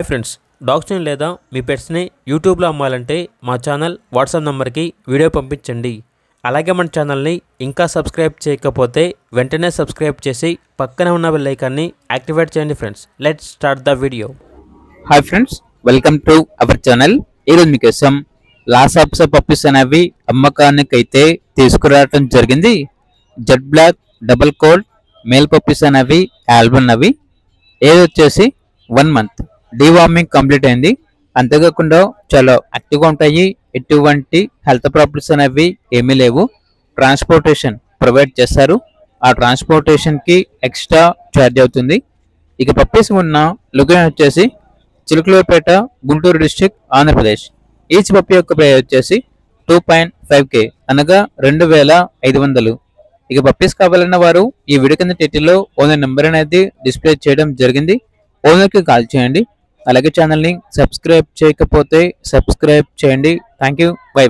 Friends, డాగ్స్ని లేదా మీ పెట్స్ని యూట్యూబ్లో అమ్మాలంటే మా ఛానల్ వాట్సాప్ నెంబర్కి వీడియో పంపించండి. అలాగే మన ఛానల్ని ఇంకా సబ్స్క్రైబ్ చేయకపోతే వెంటనే సబ్స్క్రైబ్ చేసి పక్కనే ఉన్న బెల్ ఐకాన్ని యాక్టివేట్ చేయండి. Friends, let's start the video. Hi friends, welcome to our channel. ఈరోజు మీకోసం లాస్ ఆఫ్ పప్పీస్ అనేవి అమ్మకానికైతే తీసుకురావడం జరిగింది. Z black double coat male puppies అనేవి ఆల్బన్ అవి. ఏది వచ్చేసి 1 month డీవార్మింగ్ కంప్లీట్ అయింది. అంతేకాకుండా చాలా యాక్టివ్గా ఉంటాయి. ఎటువంటి హెల్త్ ప్రాబ్లమ్స్ అనేవి ఏమీ లేవు. ట్రాన్స్పోర్టేషన్ ప్రొవైడ్ చేస్తారు. ఆ ట్రాన్స్పోర్టేషన్కి ఎక్స్ట్రా ఛార్జ్ అవుతుంది. ఇక పప్పీస్ ఉన్న లొకేషన్ వచ్చేసి Chilakaluripet, Guntur district, Andhra Pradesh. Each puppy యొక్క ప్రైస్ వచ్చేసి 2.5K అనగా 2500. ఇక పప్పీస్ కావాలన్న వారు ఈ వీడియో కింద టైటిల్లో ఓనర్ నెంబర్ అనేది డిస్ప్లే చేయడం జరిగింది. ఓనర్కి కాల్ చేయండి. అలాగే ఛానల్ని సబ్స్క్రైబ్ చేయకపోతే సబ్స్క్రైబ్ చేయండి. Thank you. బై.